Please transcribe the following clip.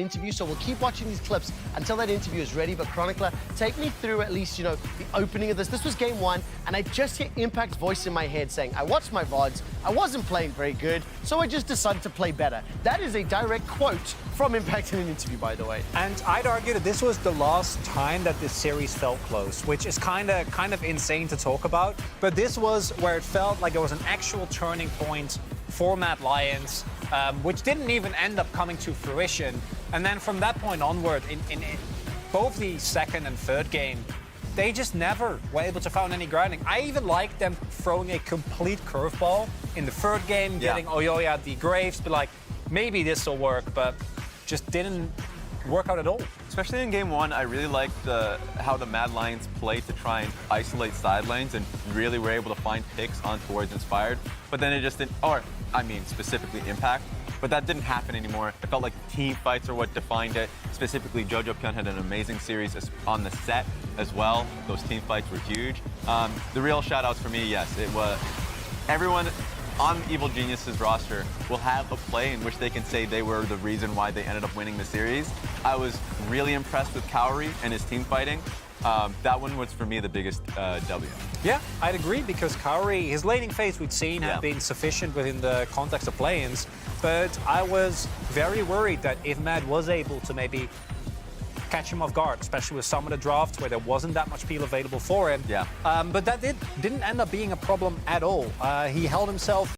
interview, so we'll keep watching these clips until that interview is ready. But Chronicler, take me through at least, the opening of this. This was game one, and I just hear Impact's voice in my head saying, I watched my VODs, I wasn't playing very good, so I just decided to play better. That is a direct quote from Impact in an interview, by the way. And I'd argue that this was the last time that this series felt close, which is kind of insane to talk about. But this was where it felt like there was an actual turning point for Mad Lions, which didn't even end up coming to fruition. And then from that point onward, in both the second and third game, they just never were able to find any grounding. I even liked them throwing a complete curveball in the third game, getting Oyoya the Graves, but like, maybe this will work, but just didn't work out at all. Especially in game one, I really liked how the Mad Lions played to try and isolate side lanes and really were able to find picks on towards Inspired. But then it just didn't, or I mean specifically Impact, but that didn't happen anymore. It felt like team fights are what defined it. Specifically, Jojo Pyun had an amazing series on the set as well. Those team fights were huge. The real shout outs for me, yes, it was everyone on Evil Genius's roster will have a play in which they can say they were the reason why they ended up winning the series. I was really impressed with Kaori and his team fighting. That one was, for me, the biggest W. Yeah, I'd agree, because Kaori, his laning phase we'd seen had been sufficient within the context of play-ins, but I was very worried that if Mad was able to maybe catch him off guard, especially with some of the drafts where there wasn't that much peel available for him. Yeah. But that didn't end up being a problem at all. He held himself